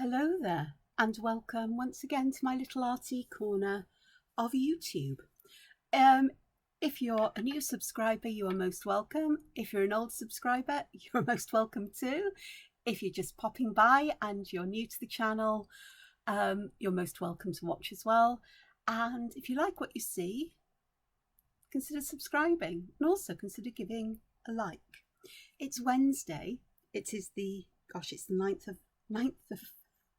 Hello there, and welcome once again to my little arty corner of YouTube. Um, if you're a new subscriber, you are most welcome. If you're an old subscriber, you're most welcome too. If you're just popping by and you're new to the channel, you're most welcome to watch as well. And if you like what you see, consider subscribing and also consider giving a like. It's Wednesday. It is it's the 9th of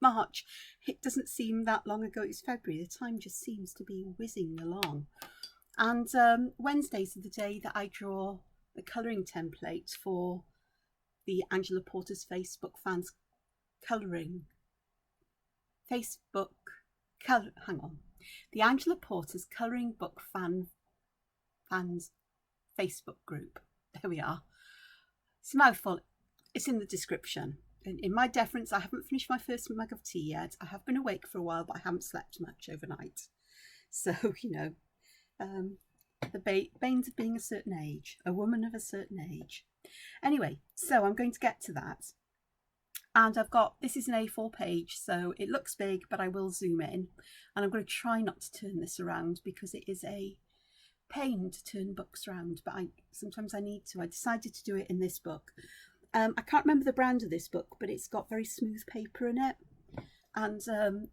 March. It doesn't seem that long ago. It's February. The time just seems to be whizzing along. And Wednesdays are the day that I draw the colouring template for the Angela Porter's Facebook fans colouring. Hang on. The Angela Porter's colouring book fans Facebook group. There we are. It's a mouthful. It's in the description. In my deference, I haven't finished my first mug of tea yet. I have been awake for a while, but I haven't slept much overnight. So, the banes of being a certain age, a woman of a certain age. Anyway, so I'm going to get to that. And this is an A4 page, so it looks big, but I will zoom in. And I'm going to try not to turn this around because it is a pain to turn books around, but sometimes I need to. I decided to do it in this book. I can't remember the brand of this book, but it's got very smooth paper in it. And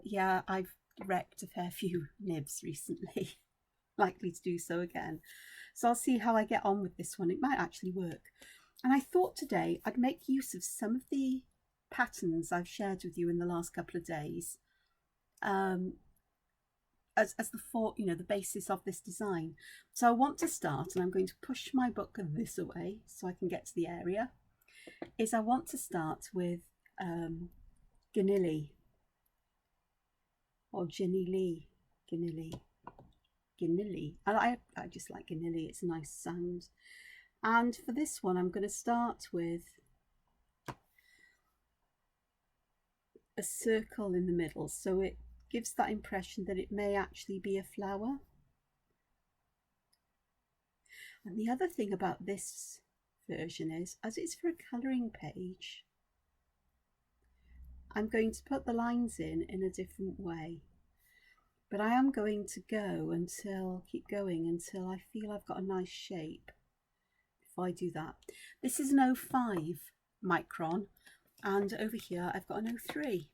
yeah, I've wrecked a fair few nibs recently, likely to do so again. So I'll see how I get on with this one. It might actually work. And I thought today I'd make use of some of the patterns I've shared with you in the last couple of days as the basis of this design. So I want to start, and I'm going to push my book this away so I can get to the area. I want to start with Ginili or Ginili. I just like Ginili, it's a nice sound. And for this one, I'm going to start with a circle in the middle, so it gives that impression that it may actually be a flower. And the other thing about this version is, as it's for a colouring page, I'm going to put the lines in a different way, but I am going to keep going until I feel I've got a nice shape before I do that. This is an 05 micron, and over here I've got an 03.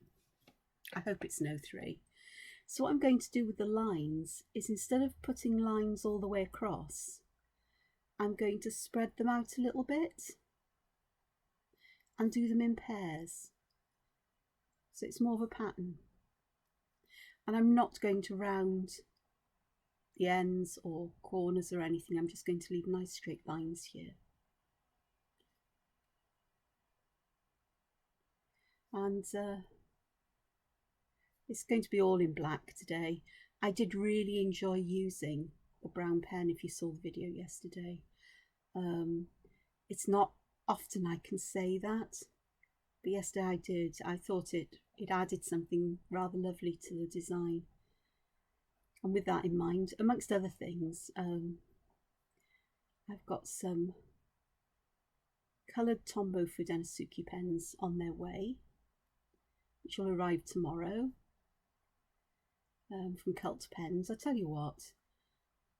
I hope it's an 03. So what I'm going to do with the lines is, instead of putting lines all the way across, I'm going to spread them out a little bit and do them in pairs. So it's more of a pattern. And I'm not going to round the ends or corners or anything. I'm just going to leave nice straight lines here. And it's going to be all in black today. I did really enjoy using the brown pen, if you saw the video yesterday. It's not often I can say that, but yesterday I did. I thought it added something rather lovely to the design. And with that in mind, amongst other things, I've got some coloured Tombow Fudensuki pens on their way, which will arrive tomorrow, from Cult Pens. I tell you what,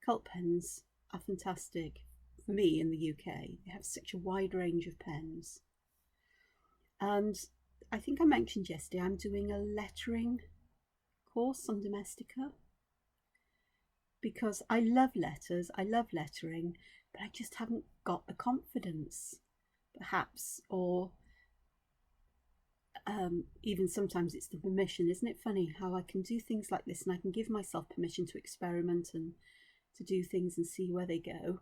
Cult Pens are fantastic for me in the UK. They have such a wide range of pens. And I think I mentioned yesterday I'm doing a lettering course on Domestika, because I love letters, I love lettering, but I just haven't got the confidence, perhaps, or even sometimes it's the permission. Isn't it funny how I can do things like this and I can give myself permission to experiment and to do things and see where they go.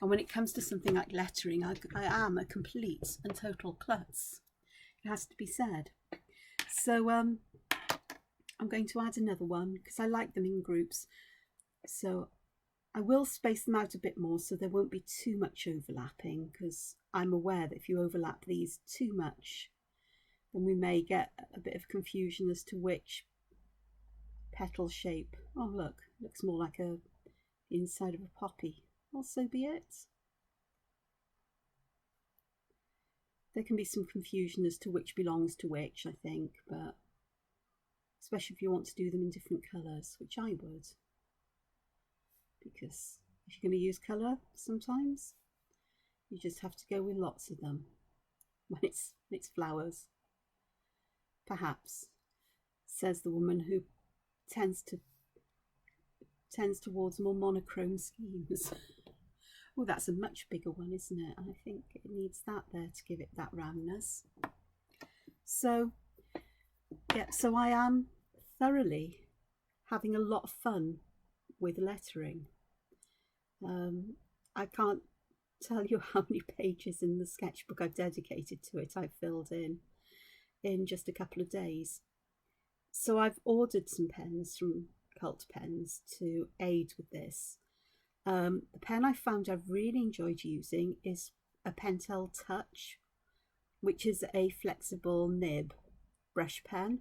And when it comes to something like lettering, I am a complete and total klutz. It has to be said. So I'm going to add another one because I like them in groups. So I will space them out a bit more so there won't be too much overlapping, because I'm aware that if you overlap these too much, then we may get a bit of confusion as to which petal shape. Oh look, looks more like the inside of a poppy. Well, so be it. There can be some confusion as to which belongs to which, I think, but especially if you want to do them in different colours, which I would, because if you're going to use colour, sometimes you just have to go with lots of them when it's flowers. Perhaps, says the woman who tends towards more monochrome schemes. Oh, that's a much bigger one, isn't it? And I think it needs that there to give it that roundness. So yeah, so I am thoroughly having a lot of fun with lettering. I can't tell you how many pages in the sketchbook I've dedicated to it. I've filled in just a couple of days. So I've ordered some pens from Cult Pens to aid with this. The pen I found I've really enjoyed using is a Pentel Touch, which is a flexible nib brush pen.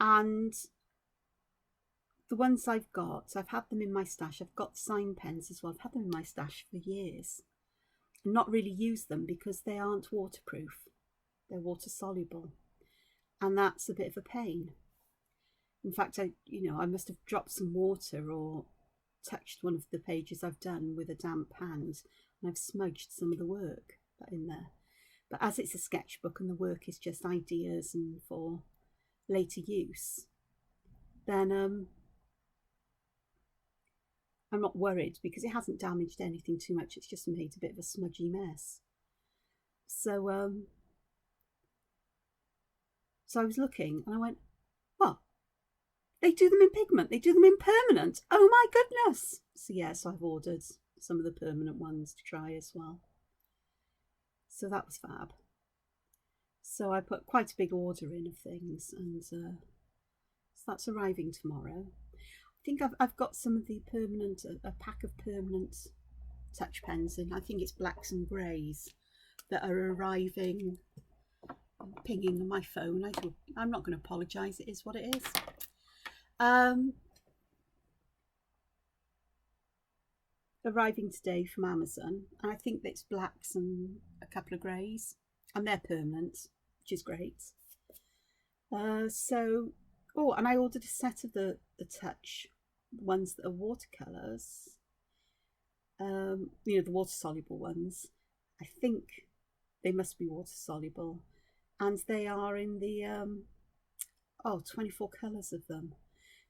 And the ones I've had them in my stash. I've got sign pens as well. I've had them in my stash for years and not really used them because they aren't waterproof. They're water soluble, and that's a bit of a pain. In fact, I must have dropped some water or touched one of the pages I've done with a damp hand, and I've smudged some of the work in there. But as it's a sketchbook and the work is just ideas and for later use, then I'm not worried because it hasn't damaged anything too much. It's just made a bit of a smudgy mess. So I was looking and I went, well, they do them in pigment. They do them in permanent. Oh my goodness. So yeah, so I've ordered some of the permanent ones to try as well. So that was fab. So I put quite a big order in of things, and so that's arriving tomorrow. I think I've got some of the permanent, a pack of permanent touch pens in. I think it's blacks and greys that are arriving. I'm pinging on my phone. I'm not going to apologise. It is what it is. Arriving today from Amazon, and I think it's blacks and a couple of greys, and they're permanent, which is great. And I ordered a set of the Touch ones that are watercolours, the water soluble ones. I think they must be water soluble, and they are in the 24 colours of them,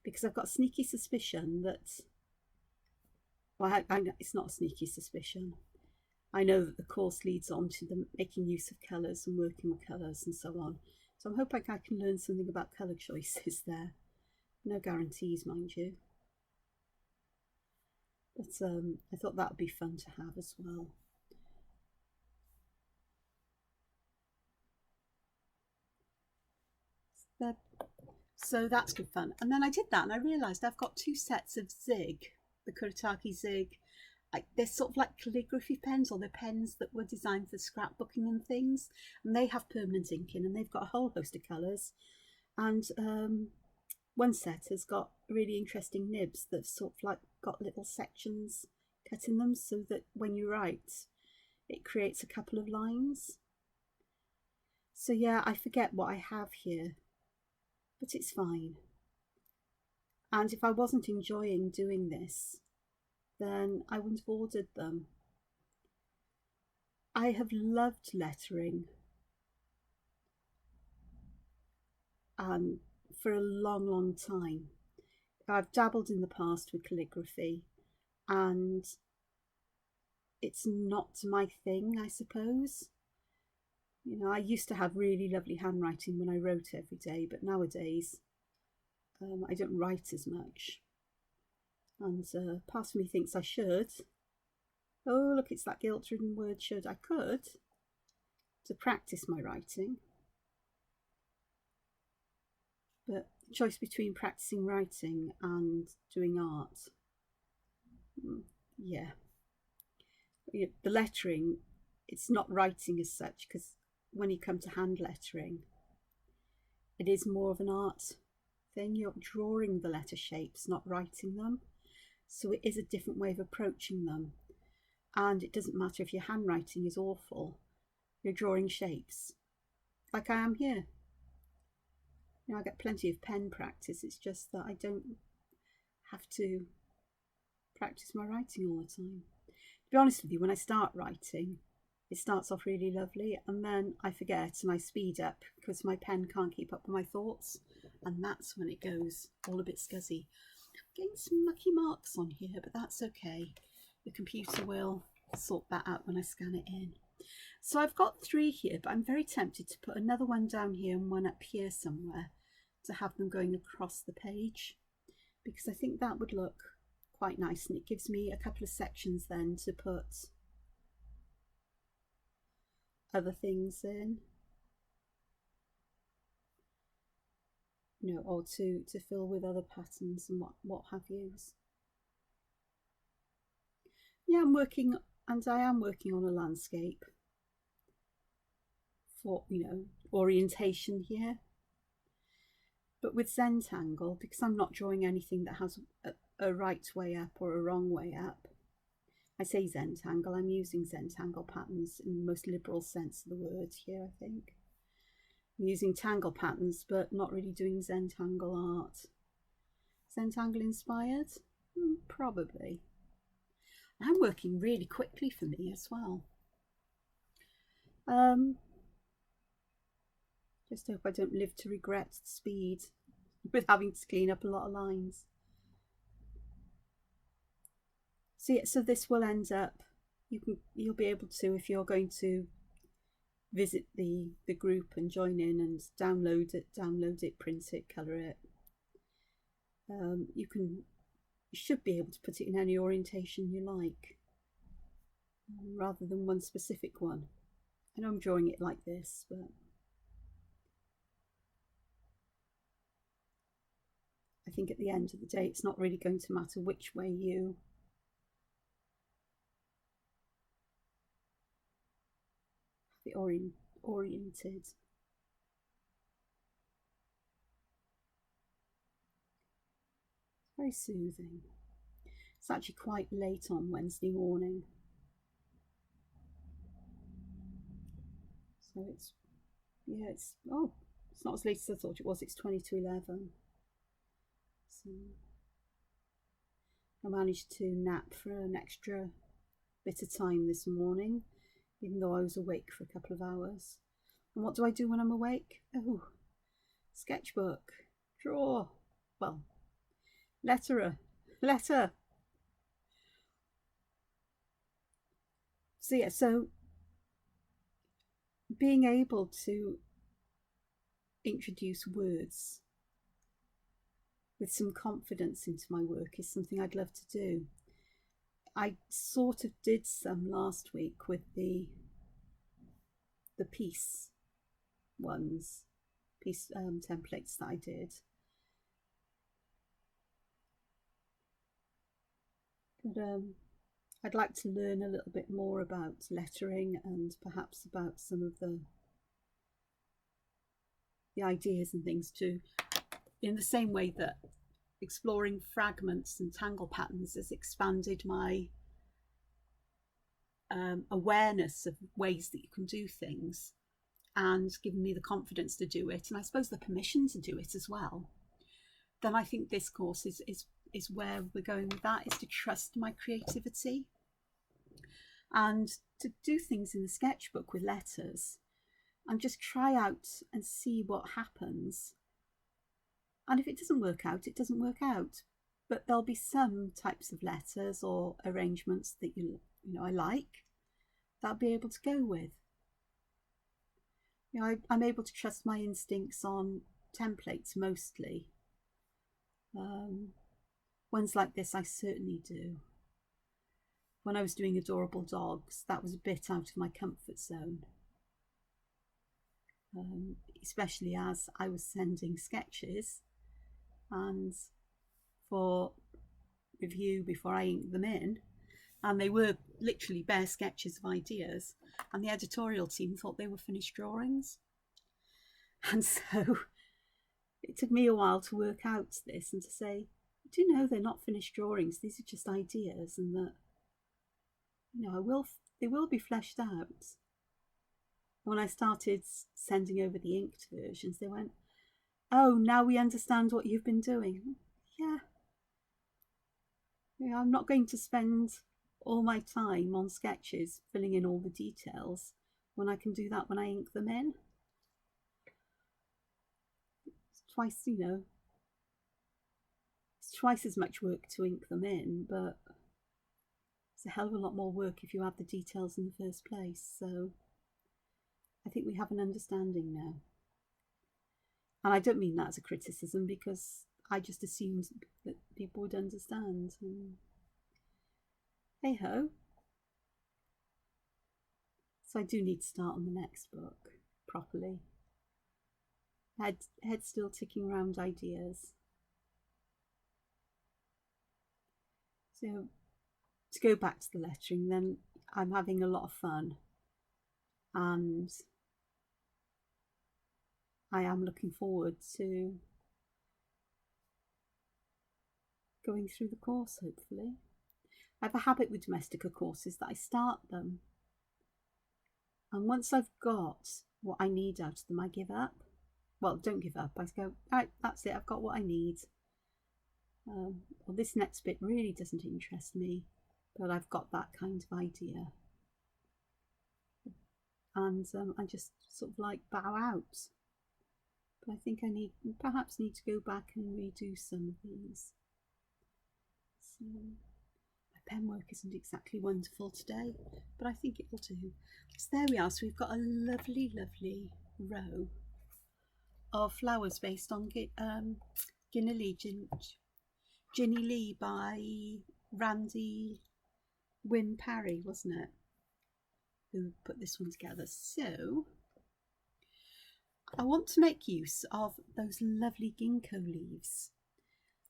because I've got a sneaky suspicion that, well, I know it's not a sneaky suspicion. I know that the course leads on to them making use of colours and working with colours and so on. So I'm hoping I can learn something about colour choices there. No guarantees, mind you. But I thought that would be fun to have as well. So that's good fun. And then I did that and I realised I've got two sets of Zig, the Kuretake Zig. They're sort of like calligraphy pens, or they're pens that were designed for scrapbooking and things. And they have permanent ink in, and they've got a whole host of colours. And one set has got really interesting nibs that sort of like got little sections cut in them, so that when you write, it creates a couple of lines. So yeah, I forget what I have here, but it's fine. And if I wasn't enjoying doing this, then I wouldn't have ordered them. I have loved lettering for a long, long time. I've dabbled in the past with calligraphy, and it's not my thing, I suppose. I used to have really lovely handwriting when I wrote every day, but nowadays I don't write as much. And part of me thinks I should. Oh, look, it's that guilt-ridden word, should. I could, to practice my writing. But the choice between practicing writing and doing art, yeah. The lettering, it's not writing as such, because when you come to hand lettering, it is more of an art thing. You're drawing the letter shapes, not writing them. So it is a different way of approaching them. And it doesn't matter if your handwriting is awful, you're drawing shapes, like I am here. You know, I get plenty of pen practice. It's just that I don't have to practice my writing all the time. To be honest with you, when I start writing, it starts off really lovely and then I forget and I speed up because my pen can't keep up with my thoughts, and that's when it goes all a bit scuzzy. I'm getting some mucky marks on here, but that's okay. The computer will sort that out when I scan it in. So I've got 3 here, but I'm very tempted to put another one down here and one up here somewhere to have them going across the page, because I think that would look quite nice, and it gives me a couple of sections then to put other things in, you know, or to fill with other patterns and what have yous. Yeah, I am working on a landscape for, you know, orientation here. But with Zentangle, because I'm not drawing anything that has a right way up or a wrong way up, I say Zentangle, I'm using Zentangle patterns in the most liberal sense of the word here, I think. I'm using Tangle patterns, but not really doing Zentangle art. Zentangle inspired? Probably. I'm working really quickly for me as well. Just hope I don't live to regret the speed with having to clean up a lot of lines. So yeah, so this will end up, you'll be able to, if you're going to visit the group and join in and download it, print it, colour it, you should be able to put it in any orientation you like, rather than one specific one. I know I'm drawing it like this, but I think at the end of the day it's not really going to matter which way you have it oriented. It's very soothing. It's actually quite late on Wednesday morning, so it's not as late as I thought it was. It's 20 to 11. So I managed to nap for an extra bit of time this morning, even though I was awake for a couple of hours. And what do I do when I'm awake? Oh, sketchbook, draw, well, letter. So yeah, so being able to introduce words with some confidence into my work is something I'd love to do. I sort of did some last week with the piece templates that I did. But I'd like to learn a little bit more about lettering and perhaps about some of the ideas and things too, in the same way that exploring fragments and tangle patterns has expanded my awareness of ways that you can do things and given me the confidence to do it, and I suppose the permission to do it as well. Then I think this course is where we're going with that, is to trust my creativity and to do things in the sketchbook with letters and just try out and see what happens. And if it doesn't work out, it doesn't work out. But there'll be some types of letters or arrangements that you know I like that I'll be able to go with. You know, I'm able to trust my instincts on templates mostly. Ones like this I certainly do. When I was doing Adorable Dogs, that was a bit out of my comfort zone. Especially as I was sending sketches and for review before I inked them in, and they were literally bare sketches of ideas, and the editorial team thought they were finished drawings. And so it took me a while to work out this and to say, do you know they're not finished drawings, these are just ideas, and that, you know, they will be fleshed out. When I started sending over the inked versions, they went, Oh, now we understand what you've been doing. Yeah. Yeah, I'm not going to spend all my time on sketches filling in all the details when I can do that when I ink them in. It's twice, you know, it's twice as much work to ink them in, but it's a hell of a lot more work if you have the details in the first place. So I think we have an understanding now. And I don't mean that as a criticism, because I just assumed that people would understand. Hey ho. So I do need to start on the next book properly. Head still ticking around ideas. So to go back to the lettering, then I'm having a lot of fun, and I am looking forward to going through the course, hopefully. I have a habit with Domestika courses that I start them, and once I've got what I need out of them, I give up. Well, don't give up. I go, right, that's it, I've got what I need. Well, this next bit really doesn't interest me, but I've got that kind of idea. And I just sort of like bow out. But I think I perhaps need to go back and redo some of these. So my pen work isn't exactly wonderful today, but I think it will do. So there we are. So we've got a lovely, lovely row of flowers based on Ginili by Randy Wynne Parry, wasn't it, who put this one together. So I want to make use of those lovely ginkgo leaves,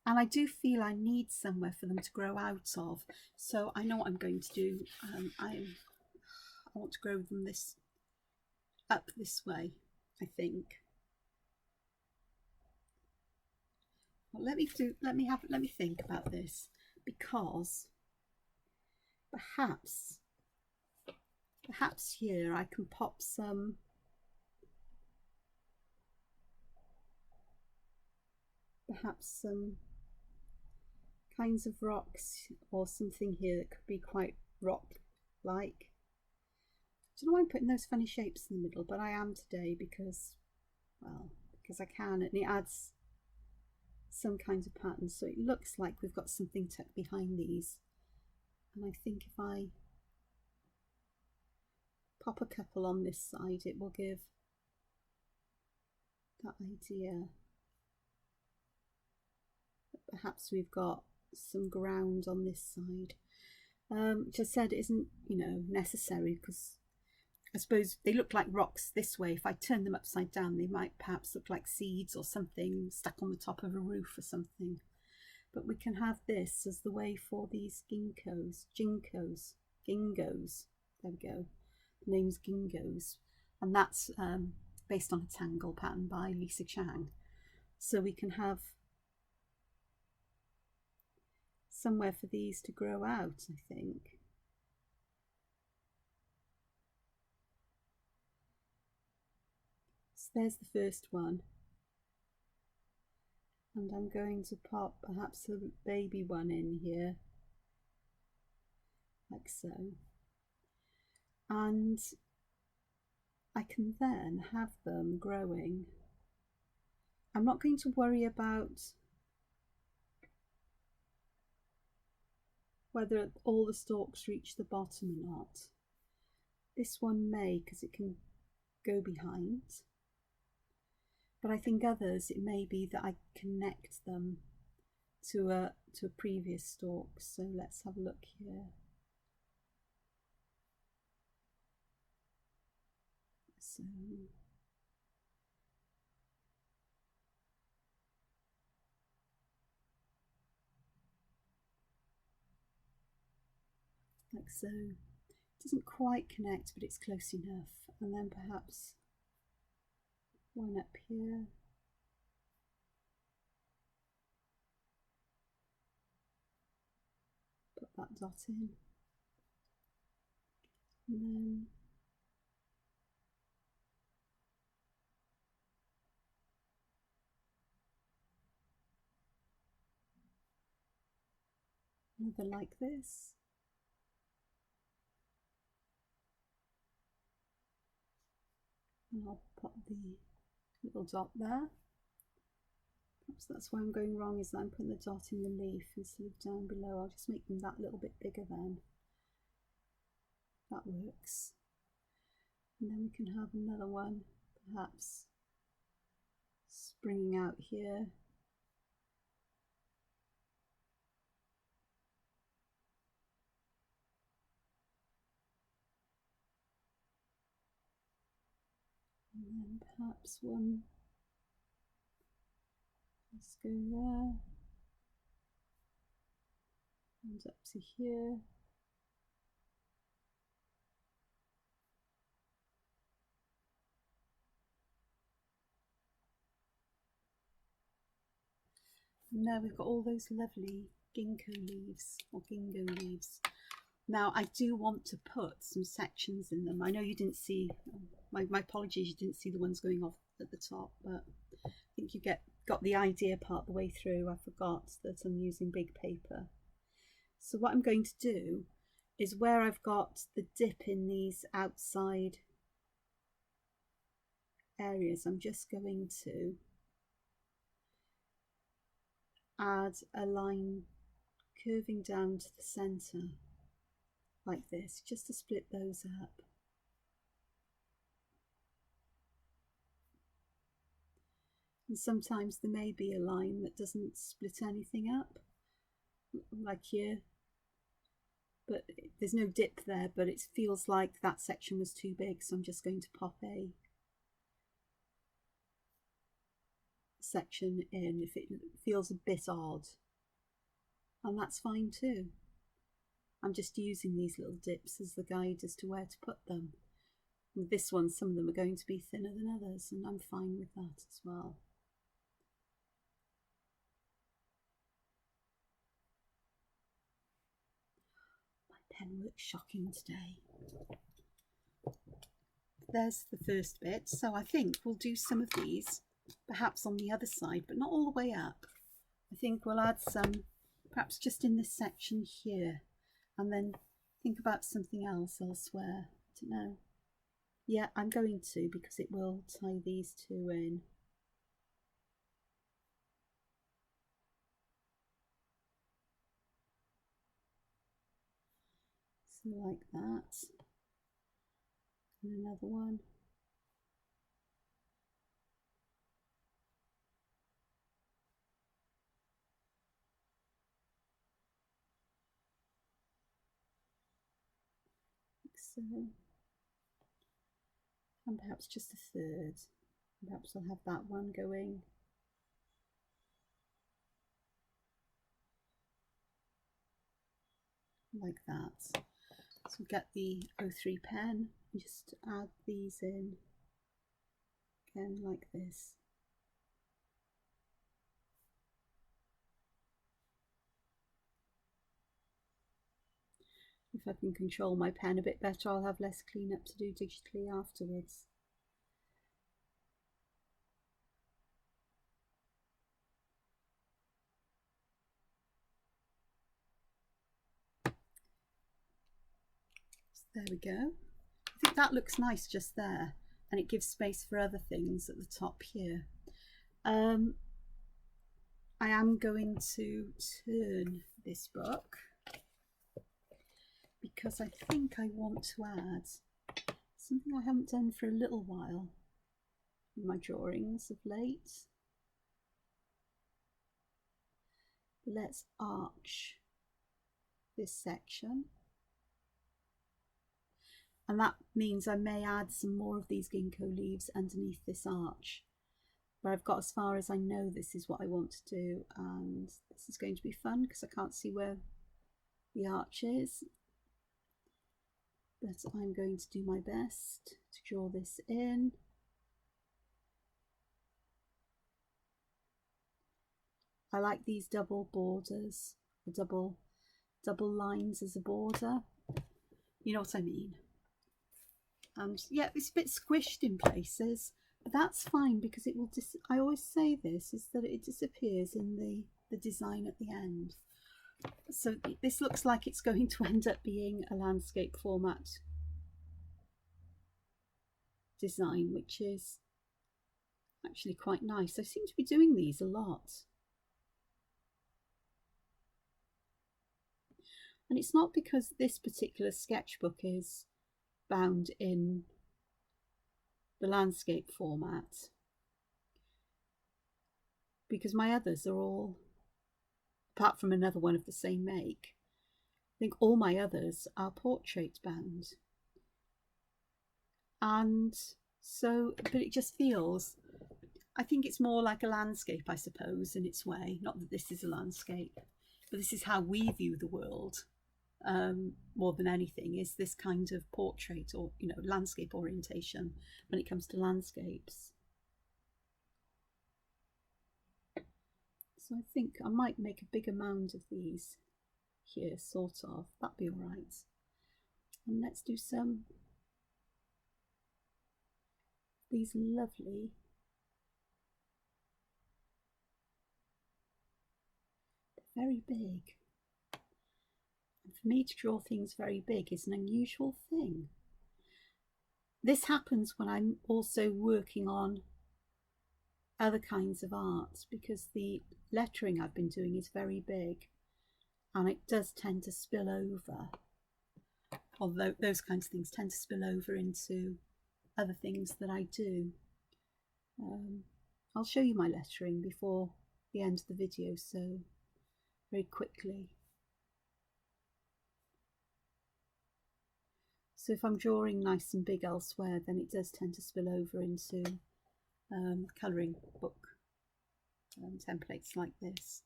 and I do feel I need somewhere for them to grow out of. So I know what I'm going to do. I want to grow them up this way, I think. Well, let me think about this, because perhaps here I can pop some kinds of rocks or something here that could be quite rock-like. I don't know why I'm putting those funny shapes in the middle, but I am today because I can, and it adds some kinds of patterns, so it looks like we've got something tucked behind these. And I think if I pop a couple on this side, it will give that idea. Perhaps we've got some ground on this side, which I said isn't, you know, necessary, because I suppose they look like rocks this way. If I turn them upside down, they might perhaps look like seeds or something stuck on the top of a roof or something. But we can have this as the way for these gingos. There we go. The name's Gingos, and that's based on a Tangle pattern by Lisa Chang. So we can have somewhere for these to grow out, I think. So there's the first one, and I'm going to pop perhaps a baby one in here, like so, and I can then have them growing. I'm not going to worry about whether all the stalks reach the bottom or not. This one may, because it can go behind, but I think others, it may be that I connect them to a previous stalk. So let's have a look here. So like so. It doesn't quite connect, but it's close enough. And then perhaps one up here. Put that dot in. And then Another like this. And I'll put the little dot there. Perhaps that's where I'm going wrong, is that I'm putting the dot in the leaf instead of down below. I'll just make them that little bit bigger then. That works. And then we can have another one, perhaps springing out here. And then perhaps one, let's go there, and up to here. And there we've got all those lovely ginkgo leaves, or gingo leaves. Now I do want to put some sections in them. I know you didn't see, my apologies, you didn't see the ones going off at the top, but I think you got the idea part the way through. I forgot that I'm using big paper. So what I'm going to do is, where I've got the dip in these outside areas, I'm just going to add a line curving down to the center like this, just to split those up. And sometimes there may be a line that doesn't split anything up, like here, but there's no dip there, but it feels like that section was too big, so I'm just going to pop a section in if it feels a bit odd, and that's fine too. I'm just using these little dips as the guide as to where to put them. With this one, some of them are going to be thinner than others, and I'm fine with that as well. My pen works shocking today. There's the first bit, so I think we'll do some of these perhaps on the other side, but not all the way up. I think we'll add some perhaps just in this section here, and then think about something else elsewhere. I don't know. Yeah, I'm going to, because it will tie these two in. So like that. And another one. Like so. And perhaps just a third. Perhaps I'll have that one going. Like that. So get the O3 pen and just add these in again like this. If I can control my pen a bit better, I'll have less cleanup to do digitally afterwards. So there we go. I think that looks nice just there, and it gives space for other things at the top here. I am going to turn this book, because I think I want to add something I haven't done for a little while in my drawings of late. Let's arch this section, and that means I may add some more of these ginkgo leaves underneath this arch, but I've got as far as I know this is what I want to do, and this is going to be fun because I can't see where the arch is, but I'm going to do my best to draw this in. I like these double borders, the double lines as a border. You know what I mean? And yeah, it's a bit squished in places, but that's fine, because it will I always say this, is that it disappears in the design at the end. So this looks like it's going to end up being a landscape format design, which is actually quite nice. I seem to be doing these a lot. And it's not because this particular sketchbook is bound in the landscape format, because my others are all, apart from another one of the same make, I think all my others are portrait bound. And so, but it just feels, I think it's more like a landscape, I suppose, in its way. Not that this is a landscape, but this is how we view the world. More than anything, is this kind of portrait or, you know, landscape orientation when it comes to landscapes. So I think I might make a bigger mound of these here, sort of. That'd be all right. And let's do some these lovely very big. And for me to draw things very big is an unusual thing. This happens when I'm also working on other kinds of art, because the lettering I've been doing is very big and it does tend to spill over, although those kinds of things tend to spill over into other things that I do. I'll show you my lettering before the end of the video, so very quickly. So if I'm drawing nice and big elsewhere, then it does tend to spill over into colouring book templates like this.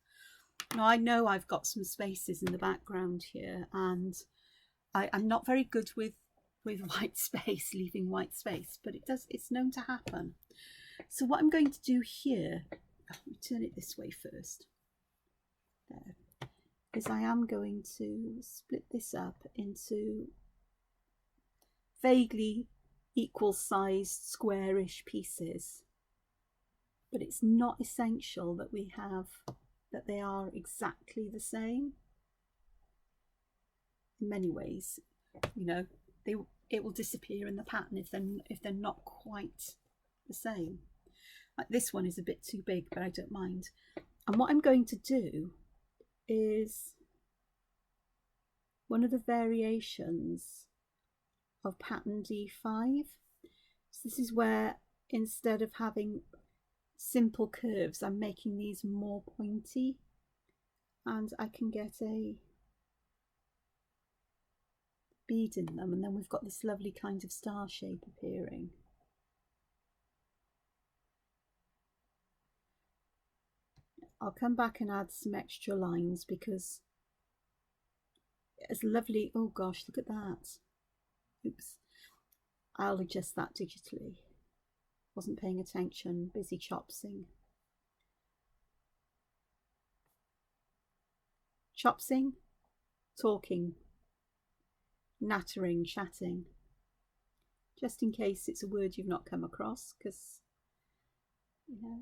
Now I know I've got some spaces in the background here, and I'm not very good with white space, leaving white space, but it's known to happen. So what I'm going to do here, let me turn it this way first, there, is I am going to split this up into vaguely equal sized squarish pieces, but it's not essential that they are exactly the same. In many ways, you know, it will disappear in the pattern if they're not quite the same. Like this one is a bit too big, but I don't mind. And what I'm going to do is one of the variations of pattern D5. So this is where, instead of having simple curves, I'm making these more pointy, and I can get a bead in them, and then we've got this lovely kind of star shape appearing. I'll come back and add some extra lines because it's lovely. Oh gosh, look at that. Oops. I'll adjust that digitally. Wasn't paying attention, busy chopsing. Chopsing, talking, nattering, chatting. Just in case it's a word you've not come across, because, you know,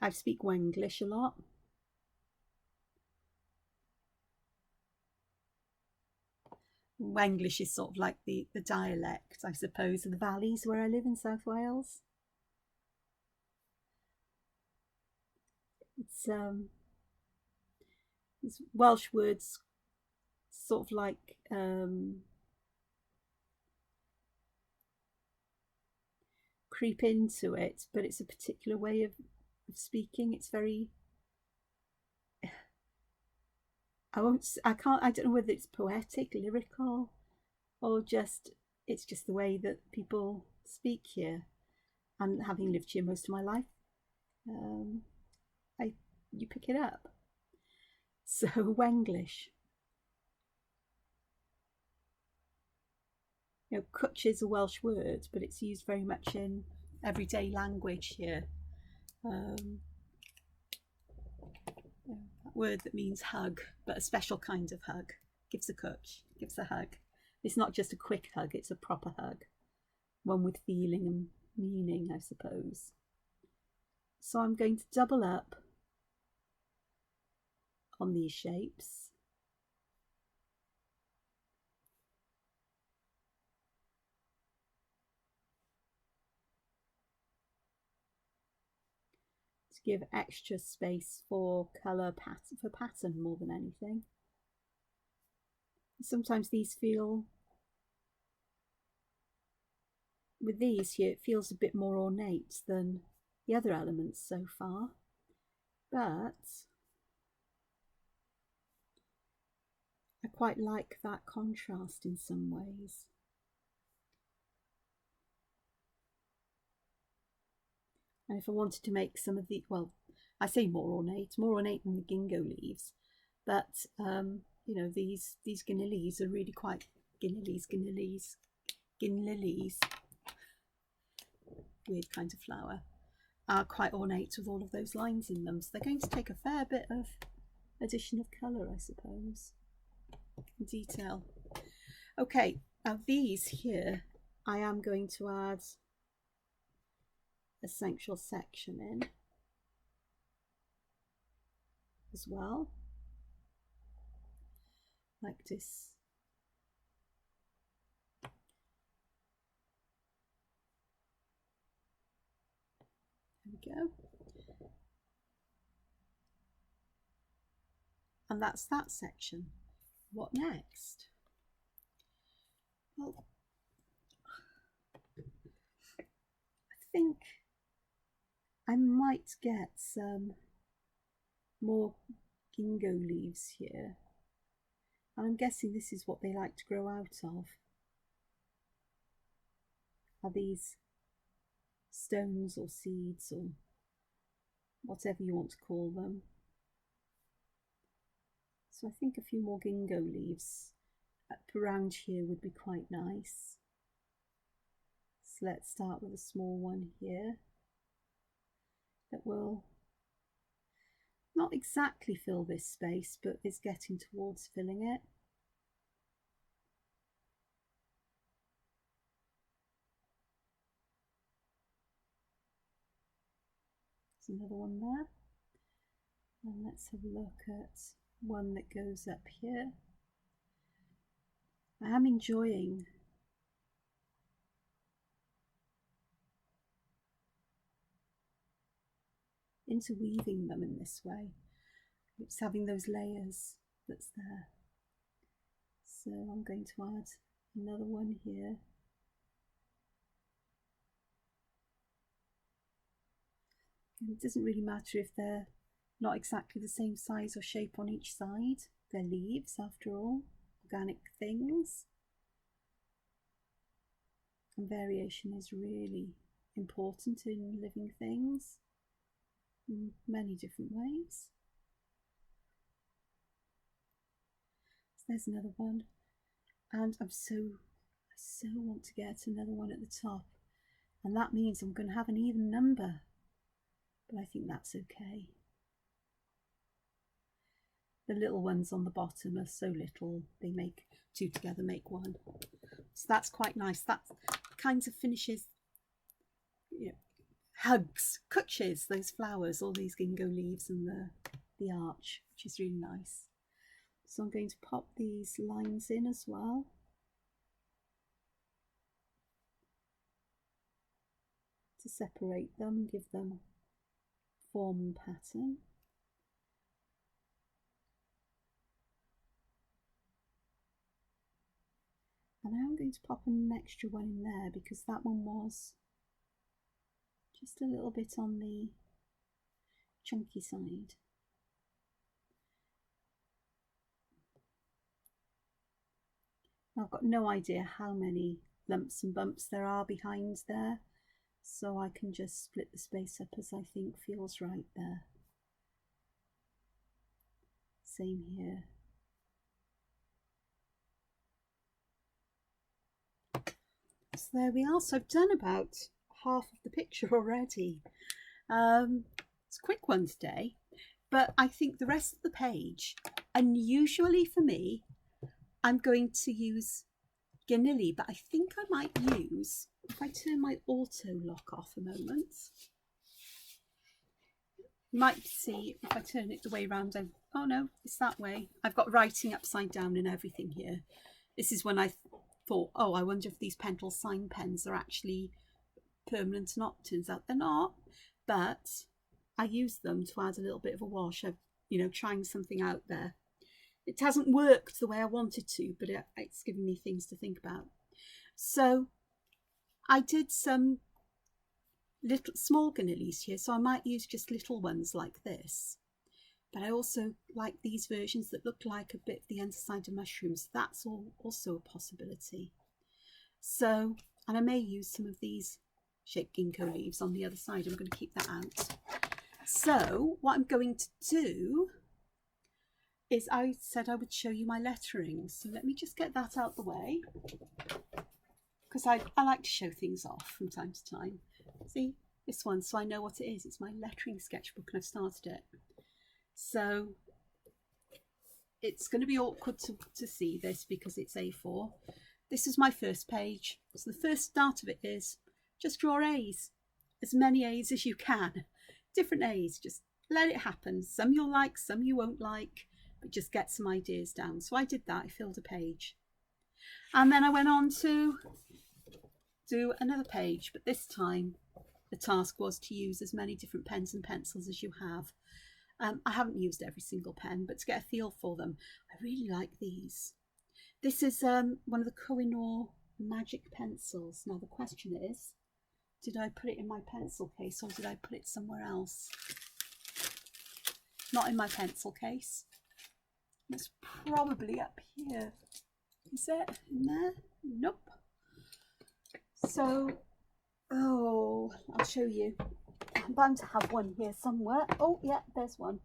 I speak Wenglish a lot. Wenglish is sort of like the dialect, I suppose, of the valleys where I live in South Wales. It's Welsh words sort of like creep into it, but it's a particular way of speaking. It's very, I don't know whether it's poetic, lyrical, or just, it's just the way that people speak here. And having lived here most of my life, you pick it up. So Wenglish. You know, cwtch is a Welsh word, but it's used very much in everyday language here. That word that means hug, but a special kind of hug. Gives a cwtch, gives a hug. It's not just a quick hug, it's a proper hug. One with feeling and meaning, I suppose. So I'm going to double up on these shapes, to give extra space for colour pattern more than anything. Sometimes these feel, with these here, it feels a bit more ornate than the other elements so far, but I quite like that contrast in some ways. And if I wanted to make some of the, well, I say more ornate than the Gingo leaves, but you know, these Ginilis are really quite, Ginlilies, weird kind of flower, are quite ornate with all of those lines in them. So they're going to take a fair bit of addition of colour, I suppose, detail. Okay, now these here, I am going to add a central section in as well, like this. There we go. And that's that section. What next? Well, I think I might get some more Gingo leaves here. And I'm guessing this is what they like to grow out of. Are these stones or seeds or whatever you want to call them. So I think a few more Gingo leaves up around here would be quite nice. So let's start with a small one here that will not exactly fill this space, but is getting towards filling it. There's another one there. And let's have a look at one that goes up here. I am enjoying interweaving them in this way. It's having those layers that's there. So I'm going to add another one here. And it doesn't really matter if they're not exactly the same size or shape on each side. They're leaves after all, organic things. And variation is really important in living things in many different ways. So there's another one. And I so want to get another one at the top. And that means I'm going to have an even number. But I think that's okay. The little ones on the bottom are so little, they make two together, make one. So that's quite nice. That kinds of finishes, you know, hugs, cutches those flowers, all these Gingo leaves and the arch, which is really nice. So I'm going to pop these lines in as well. To separate them and give them form and pattern. And now I'm going to pop an extra one in there because that one was just a little bit on the chunky side. I've got no idea how many lumps and bumps there are behind there, so I can just split the space up as I think feels right there. Same here. So there we are. So I've done about half of the picture already. It's a quick one today, but I think the rest of the page, unusually for me, I'm going to use Ginili, but I think I might use, if I turn my auto lock off a moment, you might see if I turn it the way around, oh no, it's that way. I've got writing upside down and everything here. This is when I thought, oh, I wonder if these Pentel sign pens are actually permanent or not. Turns out they're not, but I use them to add a little bit of a wash. I've, you know, trying something out there. It hasn't worked the way I wanted to, but it's given me things to think about. So I did some little small Ginilis here, so I might use just little ones like this. But I also like these versions that look like a bit of the underside of mushrooms. That's also a possibility. So, and I may use some of these shaped ginkgo leaves on the other side. I'm going to keep that out. So what I'm going to do is, I said I would show you my lettering. So let me just get that out the way, because I like to show things off from time to time. See this one, so I know what it is. It's my lettering sketchbook and I've started it. So it's going to be awkward to see this because it's A4. This is my first page. So the first start of it is just draw A's, as many A's as you can. Different A's, just let it happen. Some you'll like, some you won't like, but just get some ideas down. So I did that, I filled a page. And then I went on to do another page, but this time the task was to use as many different pens and pencils as you have. I haven't used every single pen, but to get a feel for them, I really like these. This is one of the Kohinoor magic pencils. Now the question is, did I put it in my pencil case or did I put it somewhere else? Not in my pencil case. It's probably up here. Is it in there? Nope. So, oh, I'll show you. I'm bound to have one here somewhere. Oh yeah, there's one.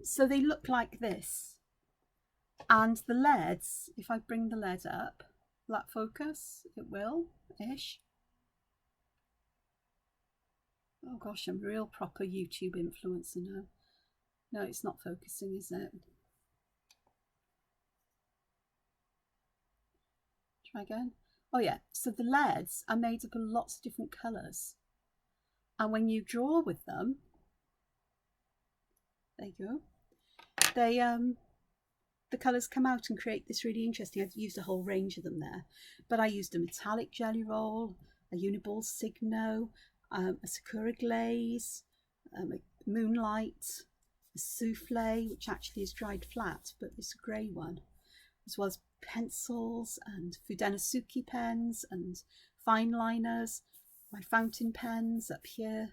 So they look like this. And the leads, if I bring the lead up, will that focus? It will-ish. Oh gosh, I'm a real proper YouTube influencer now. No, it's not focusing, is it? Try again. Oh yeah, so the leads are made up of lots of different colours. And when you draw with them, there you go, they the colours come out and create this really interesting, I've used a whole range of them there, but I used a metallic jelly roll, a uniball signo, a sakura glaze, a moonlight, a souffle, which actually is dried flat, but it's a grey one, as well as pencils and Fudenasuki pens and fine liners, my fountain pens up here,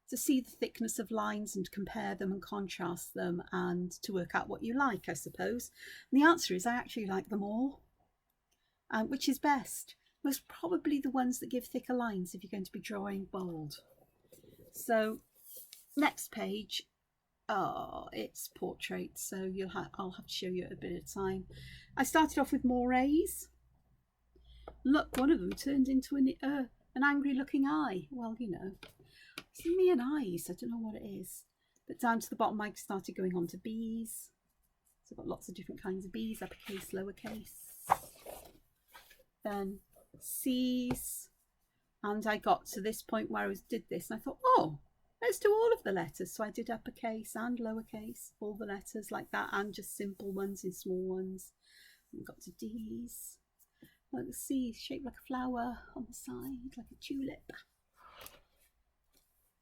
to see the thickness of lines and compare them and contrast them and to work out what you like, I suppose. And the answer is I actually like them all. Which is best? Most probably the ones that give thicker lines if you're going to be drawing bold. So next page, oh, it's portrait, so I'll have to show you at a bit of time. I started off with more A's. Look, one of them turned into an angry looking eye. Well, you know, it's me and eyes, I don't know what it is. But down to the bottom I started going on to B's. So I've got lots of different kinds of B's, uppercase, lowercase. Then C's. And I got to this point where I did this and I thought, oh, let's do all of the letters. So I did uppercase and lowercase, all the letters like that, and just simple ones and small ones. And got to D's. Like the C shaped like a flower on the side, like a tulip.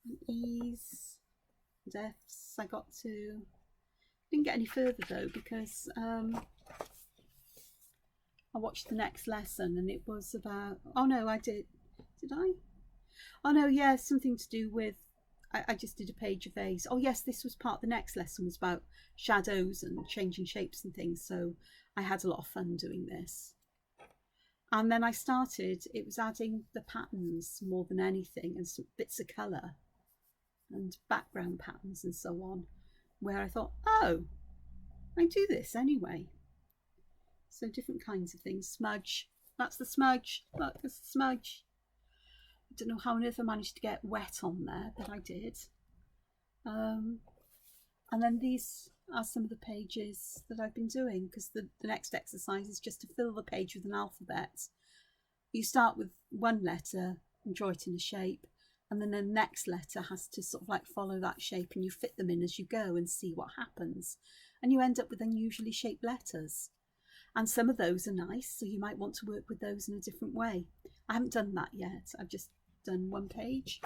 And E's and F's I got to. Didn't get any further though because I watched the next lesson and it was about, oh no, I did I? Oh no, yeah, something to do with, I just did a page of A's. Oh yes, this was part, the next lesson was about shadows and changing shapes and things, so I had a lot of fun doing this. And then I started, it was adding the patterns more than anything and some bits of colour and background patterns and so on, where I thought, oh, I do this anyway. So different kinds of things. Smudge, that's the smudge, look, that's the smudge. I don't know how on earth I managed to get wet on there, but I did. And then these are some of the pages that I've been doing, because the next exercise is just to fill the page with an alphabet. You start with one letter and draw it in a shape, and then the next letter has to sort of like follow that shape, and you fit them in as you go and see what happens. And you end up with unusually shaped letters. And some of those are nice, so you might want to work with those in a different way. I haven't done that yet. I've just done one page.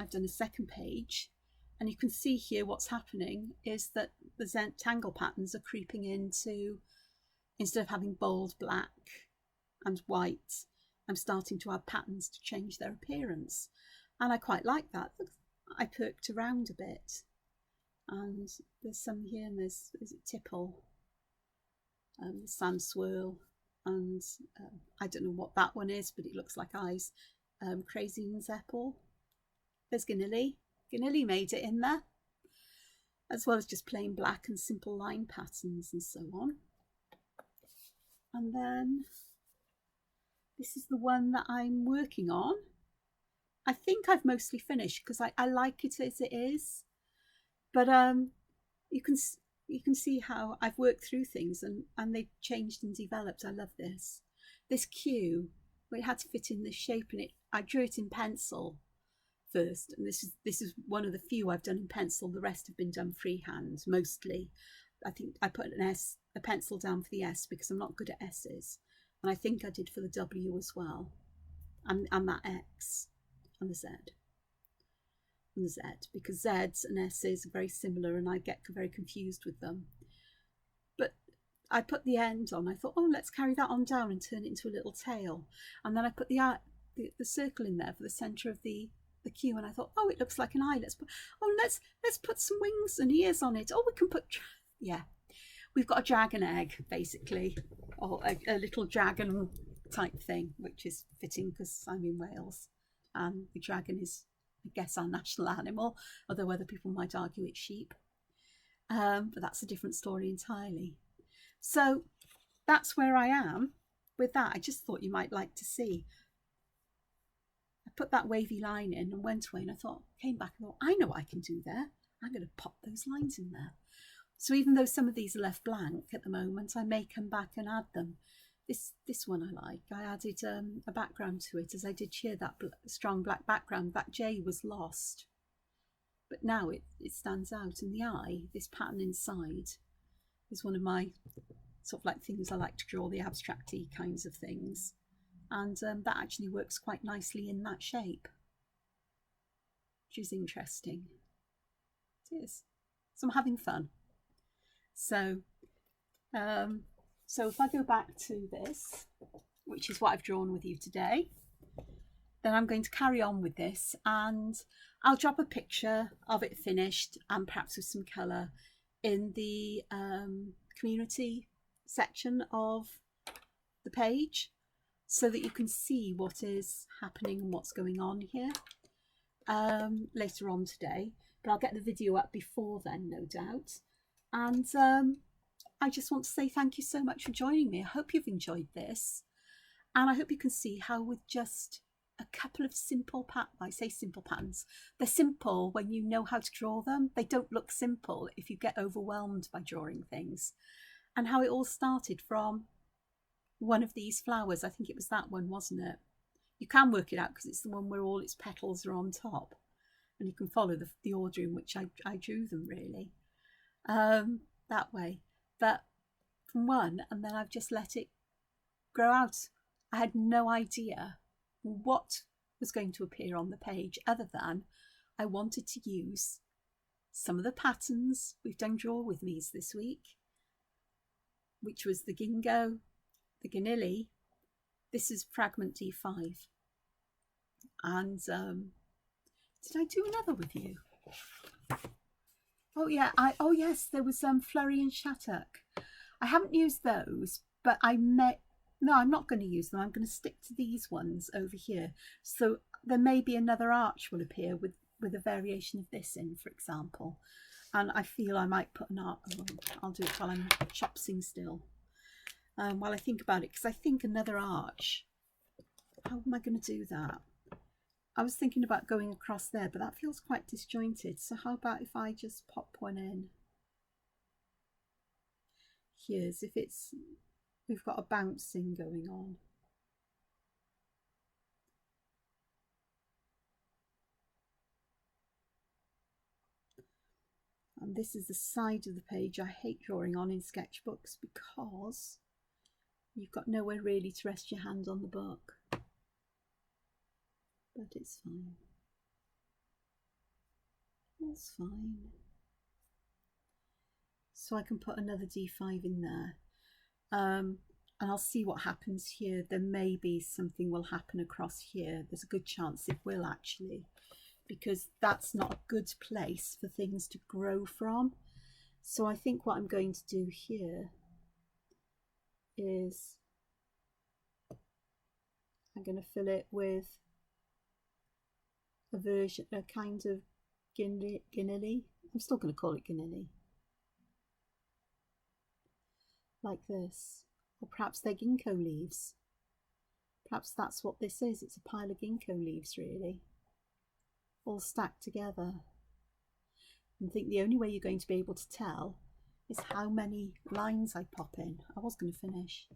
I've done a second page, and you can see here what's happening is that the Zentangle patterns are creeping into, instead of having bold black and white, I'm starting to add patterns to change their appearance. And I quite like that. I perked around a bit, and there's some here, and there's, is it tipple, sand swirl, and I don't know what that one is, but it looks like eyes. Crazy and Zeppel. There's Ginili. Ginili made it in there, as well as just plain black and simple line patterns and so on. And then this is the one that I'm working on. I think I've mostly finished because I like it as it is, but you can see how I've worked through things, and they've changed and developed. I love this. This Q, where it had to fit in this shape, and I drew it in pencil first, and this is one of the few I've done in pencil. The rest have been done freehand mostly. I think I put a pencil down for the S because I'm not good at S's, and I think I did for the W as well, and that X and the Z. And the Z, because Z's and S's are very similar, and I get very confused with them. But I put the end on. I thought, oh, let's carry that on down and turn it into a little tail. And then I put the circle in there for the centre of the Q, and I thought, oh, it looks like an eye. Let's put some wings and ears on it. Oh, we can put, yeah, we've got a dragon egg basically, or a little dragon type thing, which is fitting because I'm in Wales, and the dragon is, I guess, our national animal, although other people might argue it's sheep. But that's a different story entirely. So that's where I am with that. I just thought you might like to see. I put that wavy line in and went away, and I came back and thought, I know what I can do there. I'm going to pop those lines in there. So even though some of these are left blank at the moment, I may come back and add them. This one I like. I added a background to it, as I did here, that strong black background. That J was lost, but now it stands out. And the eye, this pattern inside, is one of my sort of like things I like to draw, the abstract-y kinds of things. And that actually works quite nicely in that shape, which is interesting. It is. So I'm having fun. So if I go back to this, which is what I've drawn with you today, then I'm going to carry on with this, and I'll drop a picture of it finished and perhaps with some colour in the community section of the page, so that you can see what is happening and what's going on here later on today. But I'll get the video up before then, no doubt. And I just want to say thank you so much for joining me. I hope you've enjoyed this, and I hope you can see how with just a couple of simple patterns, I say simple patterns, they're simple when you know how to draw them. They don't look simple if you get overwhelmed by drawing things. And how it all started from one of these flowers. I think it was that one, wasn't it? You can work it out because it's the one where all its petals are on top, and you can follow the order in which I drew them, really, that way. But from one, and then I've just let it grow out. I had no idea what was going to appear on the page, other than I wanted to use some of the patterns we've done Draw With Me's this week, which was the Gingo, the Ginili. This is Fragment D5. And did I do another with you? Oh yeah, oh yes, there was Flurry and Shattuck. I haven't used those, but no, I'm not going to use them. I'm going to stick to these ones over here. So there may be another arch will appear with a variation of this in, for example. And I feel I might put an arch. I'll do it while I'm chopsing still. While I think about it, because I think another arch. How am I going to do that? I was thinking about going across there, but that feels quite disjointed. So how about if I just pop one in? Here's if we've got a bouncing going on. And this is the side of the page I hate drawing on in sketchbooks, because you've got nowhere really to rest your hand on the book. But it's fine. That's fine. So I can put another D5 in there. And I'll see what happens here. There may be something will happen across here. There's a good chance it will actually, because that's not a good place for things to grow from. So I think what I'm going to do here is I'm going to fill it with a kind of Ginili. I'm still going to call it Ginili. Like this. Or perhaps they're ginkgo leaves. Perhaps that's what this is. It's a pile of ginkgo leaves, really, all stacked together. And I think the only way you're going to be able to tell is how many lines I pop in. I was going to finish.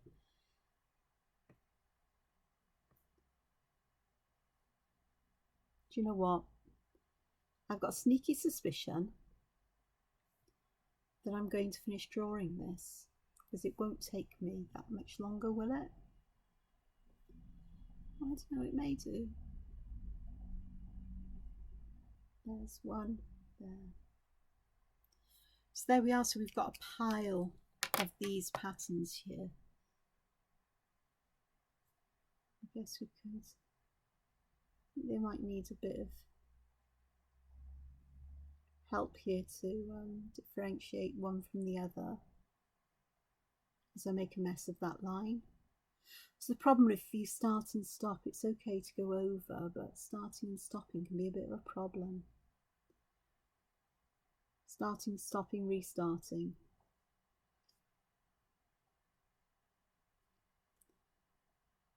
Do you know what? I've got a sneaky suspicion that I'm going to finish drawing this, because it won't take me that much longer, will it? I don't know, it may do. There's one there. So there we are. So we've got a pile of these patterns here. I guess we could, they might need a bit of help here to differentiate one from the other as I make a mess of that line. So the problem, if you start and stop, it's okay to go over, but starting and stopping can be a bit of a problem. Starting, stopping, restarting.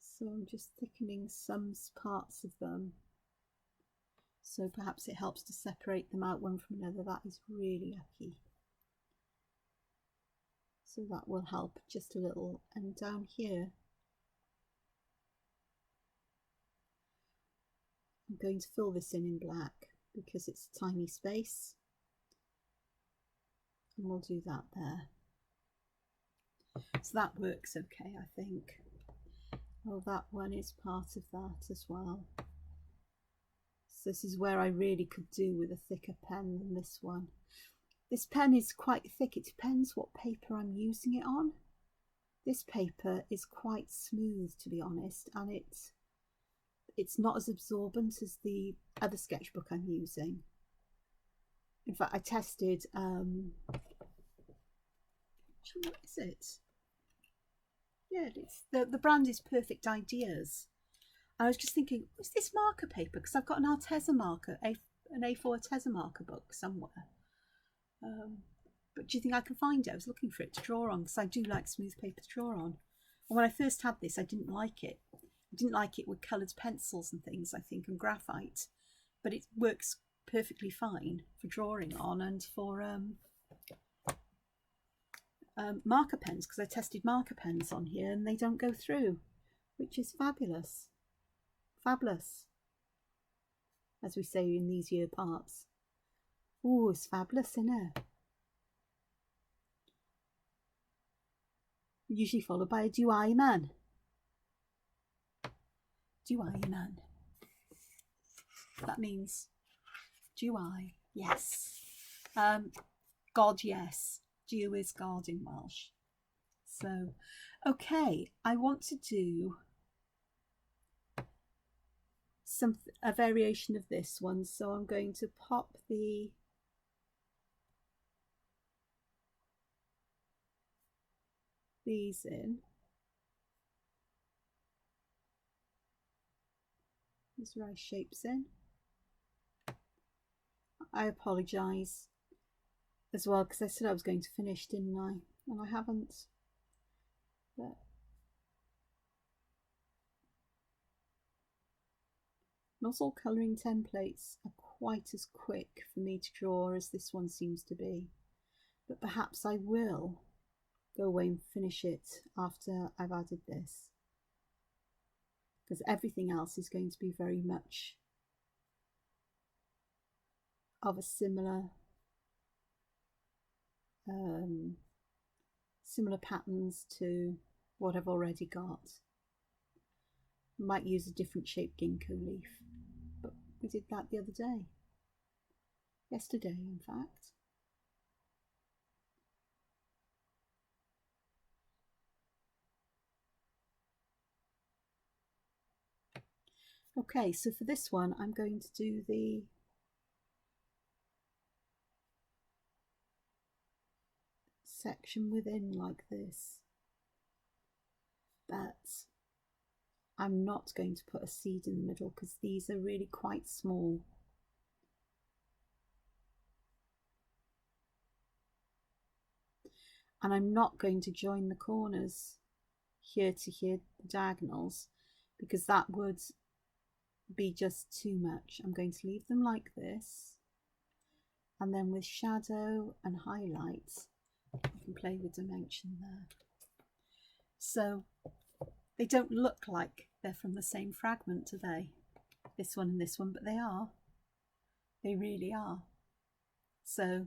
So I'm just thickening some parts of them, so perhaps it helps to separate them out one from another. That is really yucky. So that will help just a little. And down here, I'm going to fill this in black because it's a tiny space. And we'll do that there. So that works okay, I think. Oh, that one is part of that as well. So this is where I really could do with a thicker pen than this one. This pen is quite thick. It depends what paper I'm using it on. This paper is quite smooth, to be honest, and it's not as absorbent as the other sketchbook I'm using. In fact, I tested, what is it? Yeah, it's the brand is Perfect Ideas. I was just thinking, what's this marker paper? Because I've got an Arteza marker, an A4 Arteza marker book somewhere. But do you think I can find it? I was looking for it to draw on, because I do like smooth paper to draw on. And when I first had this, I didn't like it. I didn't like it with coloured pencils and things, I think, and graphite. But it works perfectly fine for drawing on and for marker pens, because I tested marker pens on here and they don't go through, which is fabulous. Fabulous, as we say in these year parts. Oh, it's fabulous, isn't it? Usually followed by a do I man. Do I man. That means do I? Yes. God, yes. Do is God in Welsh. So, okay, I want to do a variation of this one. So I'm going to pop these in. These rice shapes in. I apologise as well, because I said I was going to finish, didn't I? And I haven't. But not all colouring templates are quite as quick for me to draw as this one seems to be. But perhaps I will go away and finish it after I've added this, because everything else is going to be very much of a similar patterns to what I've already got. I might use a different shaped ginkgo leaf, but we did that the other day. yesterday in fact. Okay, so for this one I'm going to do the section within like this, but I'm not going to put a seed in the middle because these are really quite small. And I'm not going to join the corners here to here, the diagonals, because that would be just too much. I'm going to leave them like this, and then with shadow and highlights I can play with dimension there, so they don't look like they're from the same fragment, do they? This one and this one, but they are. They really are. So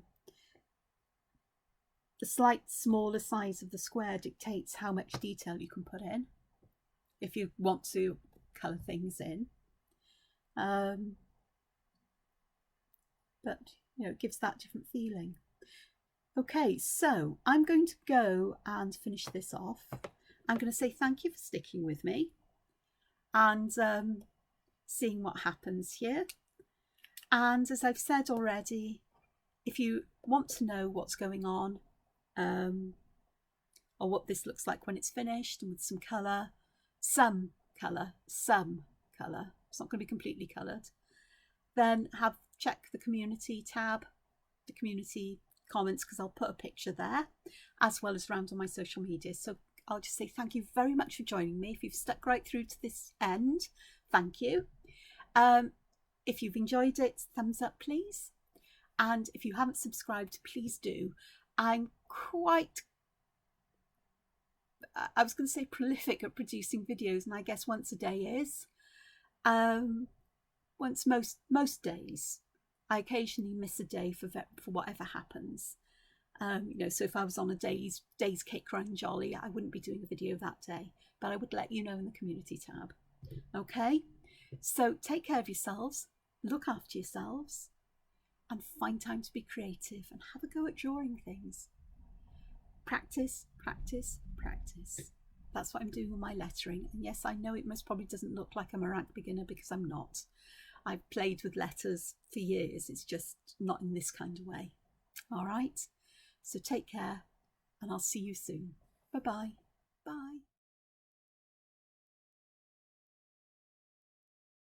the slight smaller size of the square dictates how much detail you can put in if you want to colour things in. But you know, it gives that different feeling. Okay, so I'm going to go and finish this off. I'm going to say thank you for sticking with me and seeing what happens here. And as I've said already, if you want to know what's going on or what this looks like when it's finished and with some colour, it's not going to be completely coloured, then check the community tab, the community comments, because I'll put a picture there, as well as around on my social media. So I'll just say thank you very much for joining me. If you've stuck right through to this end, thank you. If you've enjoyed it, thumbs up please. And if you haven't subscribed, please do. I'm quite, I was going to say prolific at producing videos, and I guess once a day is. Most days. I occasionally miss a day for whatever happens. You know, so if I was on a day's cake run jolly, I wouldn't be doing a video that day, but I would let you know in the community tab. Okay, so take care of yourselves, look after yourselves, and find time to be creative and have a go at drawing things. Practice, practice, practice. That's what I'm doing with my lettering. And yes, I know it most probably doesn't look like I'm a rank beginner, because I'm not. I've played with letters for years. It's just not in this kind of way. All right. So take care, and I'll see you soon. Bye-bye.